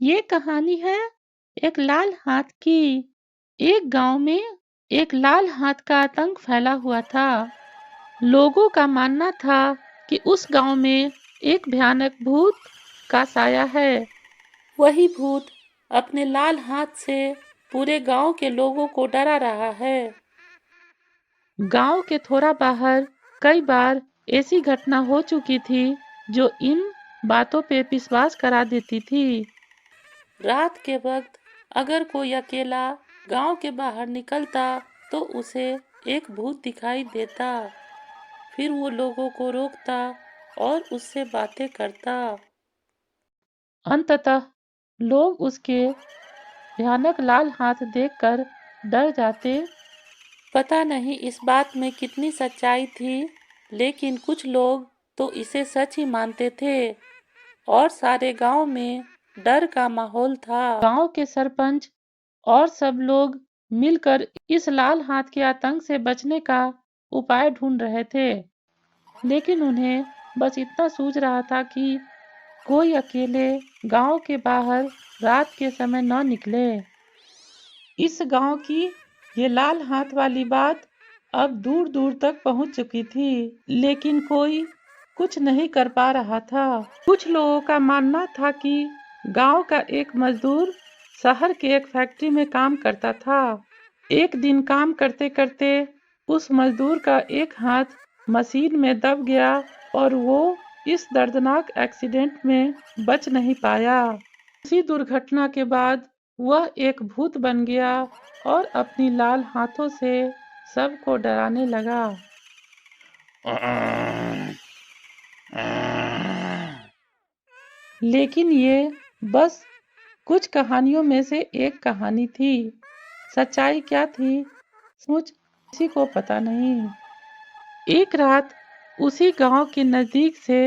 ये कहानी है एक लाल हाथ की। एक गांव में एक लाल हाथ का आतंक फैला हुआ था। लोगों का मानना था कि उस गांव में एक भयानक भूत का साया है। वही भूत अपने लाल हाथ से पूरे गांव के लोगों को डरा रहा है। गांव के थोड़ा बाहर कई बार ऐसी घटना हो चुकी थी जो इन बातों पे विश्वास करा देती थी। रात के वक्त अगर कोई अकेला गांव के बाहर निकलता तो उसे एक भूत दिखाई देता। फिर वो लोगों को रोकता और उससे बातें करता। अंततः लोग उसके भयानक लाल हाथ देखकर डर जाते। पता नहीं इस बात में कितनी सच्चाई थी, लेकिन कुछ लोग तो इसे सच ही मानते थे और सारे गांव में डर का माहौल था। गांव के सरपंच और सब लोग मिलकर इस लाल हाथ के आतंक से बचने का उपाय ढूंढ रहे थे, लेकिन उन्हें बस इतना सूझ रहा था कि कोई अकेले गांव के बाहर रात के समय न निकले। इस गांव की ये लाल हाथ वाली बात अब दूर दूर तक पहुंच चुकी थी, लेकिन कोई कुछ नहीं कर पा रहा था। कुछ लोगों का मानना था कि गांव का एक मजदूर शहर के एक फैक्ट्री में काम करता था। एक दिन काम करते करते उस मजदूर का एक हाथ मशीन में दब गया और वो इस दर्दनाक एक्सीडेंट में बच नहीं पाया। उसी दुर्घटना के बाद वह एक भूत बन गया और अपनी लाल हाथों से सबको डराने लगा। लेकिन ये बस कुछ कहानियों में से एक कहानी थी। सच्चाई क्या थी, सचमुच किसी को पता नहीं। एक रात उसी गांव के नजदीक से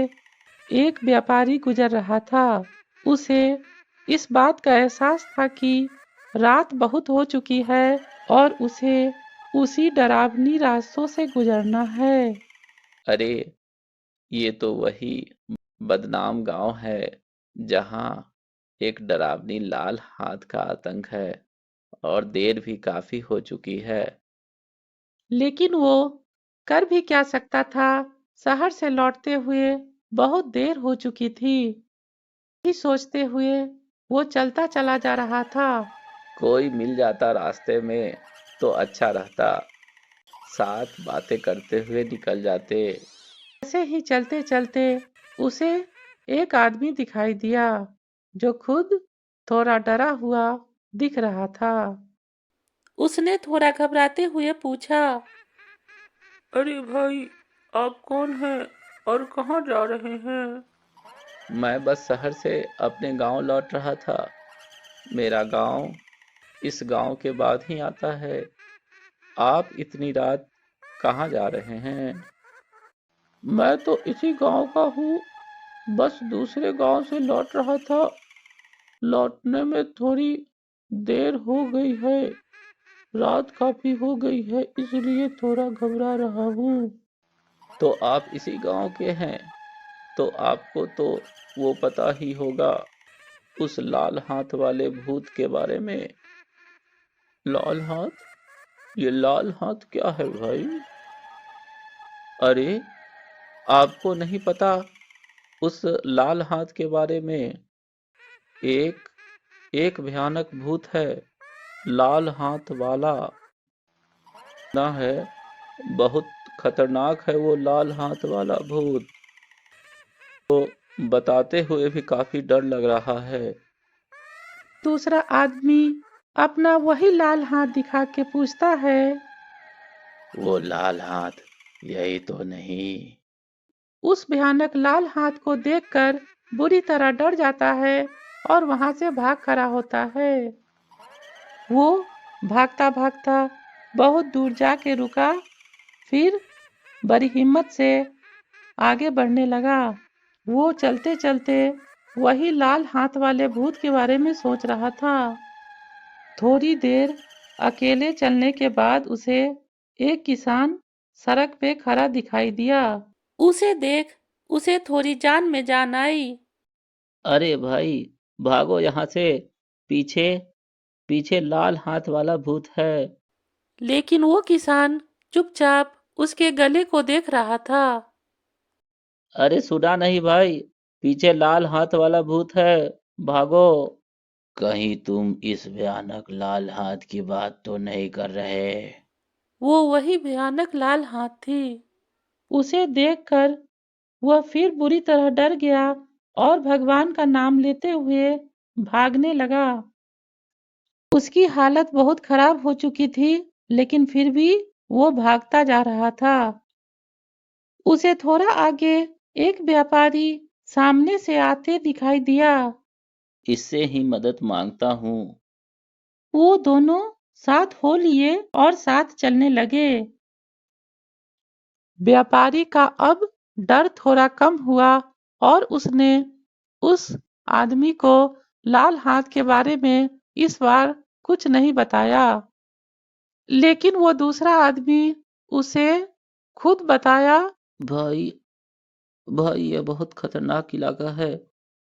एक व्यापारी गुजर रहा था। उसे इस बात का एहसास था कि रात बहुत हो चुकी है और उसे उसी डरावनी रास्तों से गुजरना है। अरे, ये तो वही बदनाम गांव है जहां एक डरावनी लाल हाथ का आतंक है और देर भी काफी हो चुकी है। लेकिन वो कर भी क्या सकता था? शहर से लौटते हुए बहुत देर हो चुकी थी। यही सोचते हुए वो चलता चला जा रहा था। कोई मिल जाता रास्ते में तो अच्छा रहता, साथ बातें करते हुए निकल जाते। ऐसे ही चलते चलते उसे एक आदमी दिखाई दिया जो खुद थोड़ा डरा हुआ दिख रहा था। उसने थोड़ा घबराते हुए पूछा, अरे भाई, आप कौन हैं और कहाँ जा रहे हैं? मैं बस शहर से अपने गांव लौट रहा था। मेरा गांव इस गांव के बाद ही आता है। आप इतनी रात कहाँ जा रहे हैं? मैं तो इसी गांव का हूँ, बस दूसरे गांव से लौट रहा था। लौटने में थोड़ी देर हो गई है। रात काफी हो गई है, इसलिए थोड़ा घबरा रहा हूँ। तो आप इसी गांव के हैं, तो आपको तो वो पता ही होगा उस लाल हाथ वाले भूत के बारे में। लाल हाथ? ये लाल हाथ क्या है भाई? अरे, आपको नहीं पता उस लाल हाथ के बारे में? एक एक भयानक भूत है, लाल हाथ वाला ना है। बहुत खतरनाक है वो लाल हाथ वाला भूत। बताते हुए भी काफी डर लग रहा है। दूसरा आदमी अपना वही लाल हाथ दिखा के पूछता है, वो लाल हाथ यही तो नहीं? उस भयानक लाल हाथ को देखकर बुरी तरह डर जाता है और वहां से भाग खड़ा होता है। वो भागता भागता बहुत दूर जाके रुका, फिर बड़ी हिम्मत से आगे बढ़ने लगा। वो चलते चलते वही लाल हाथ वाले भूत के बारे में सोच रहा था। थोड़ी देर अकेले चलने के बाद उसे एक किसान सड़क पे खड़ा दिखाई दिया। उसे देख उसे थोड़ी जान में जान आई। अरे भाई, भागो यहाँ से, पीछे पीछे लाल हाथ वाला भूत है। लेकिन वो किसान चुपचाप उसके गले को देख रहा था। अरे सुना नहीं भाई, पीछे लाल हाथ वाला भूत है, भागो। कहीं तुम इस भयानक लाल हाथ की बात तो नहीं कर रहे? वो वही भयानक लाल हाथ थी। उसे देखकर वह फिर बुरी तरह डर गया और भगवान का नाम लेते हुए भागने लगा। उसकी हालत बहुत खराब हो चुकी थी, लेकिन फिर भी वो भागता जा रहा था। उसे थोड़ा आगे एक व्यापारी सामने से आते दिखाई दिया। इससे ही मदद मांगता हूँ। वो दोनों साथ हो लिए और साथ चलने लगे। व्यापारी का अब डर थोड़ा कम हुआ और उसने उस आदमी को लाल हाथ के बारे में इस बार कुछ नहीं बताया। लेकिन वो दूसरा आदमी उसे खुद बताया। भाई भाई, यह बहुत खतरनाक इलाका है।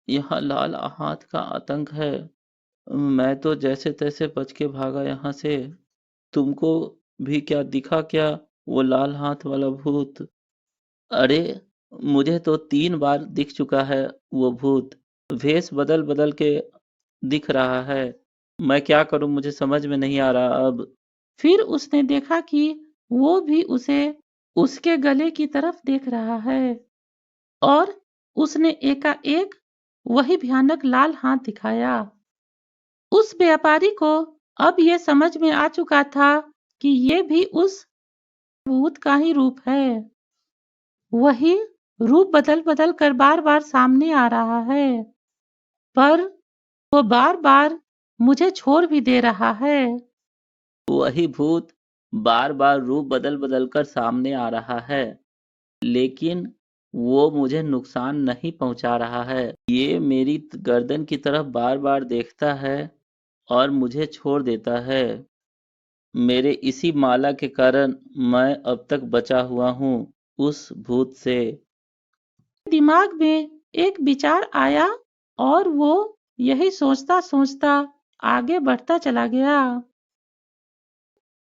यहाँ लाल हाथ का आतंक है। मैं तो जैसे तैसे बच के भागा यहाँ से। तुमको भी क्या दिखा क्या वो लाल हाथ वाला भूत? अरे, मुझे तो 3 बार दिख चुका है वो भूत। भेष बदल बदल के दिख रहा है। मैं क्या करूं, मुझे समझ में नहीं आ रहा अब। फिर उसने देखा कि वो भी उसे उसके गले की तरफ देख रहा है और उसने एकाएक वही भयानक लाल हाथ दिखाया। उस व्यापारी को अब ये समझ में आ चुका था कि ये भी उस भूत का ही रूप है। वही रूप बदल बदल कर बार बार सामने आ रहा है, पर वो बार बार मुझे छोड़ भी दे रहा है। वही भूत बार बार रूप बदल बदल कर सामने आ रहा है, लेकिन वो मुझे नुकसान नहीं पहुंचा रहा है। ये मेरी गर्दन की तरफ बार बार देखता है और मुझे छोड़ देता है। मेरे इसी माला के कारण मैं अब तक बचा हुआ हूँ उस भूत से। दिमाग में एक विचार आया और वो यही सोचता सोचता आगे बढ़ता चला गया।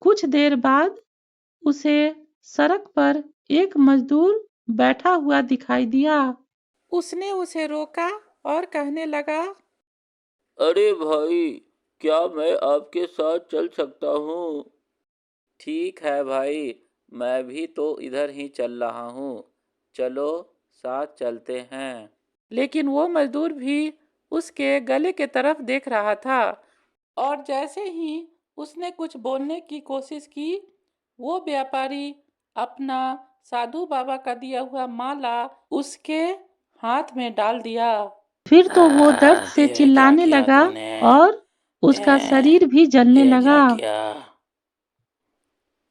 कुछ देर बाद उसे सड़क पर एक मजदूर बैठा हुआ दिखाई दिया। उसने उसे रोका और कहने लगा, अरे भाई, क्या मैं आपके साथ चल सकता हूँ? ठीक है भाई, मैं भी तो इधर ही चल रहा हूँ। चलो साथ चलते हैं। लेकिन वो मजदूर भी उसके गले के तरफ देख रहा था और जैसे ही उसने कुछ बोलने की कोशिश की, वो व्यापारी अपना साधु बाबा का दिया हुआ माला उसके हाथ में डाल दिया। फिर तो वो दर्द से ये क्या चिल्लाने किया लगा तूने? और उसका शरीर भी जलने ये लगा। क्या किया?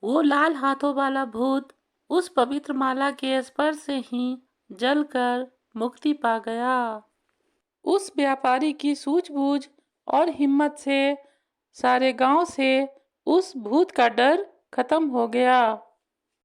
वो लाल हाथों वाला भूत उस पवित्र माला के स्पर्श से ही जलकर मुक्ति पा गया। उस व्यापारी की सूझबूझ और हिम्मत से सारे गांव से उस भूत का डर खत्म हो गया।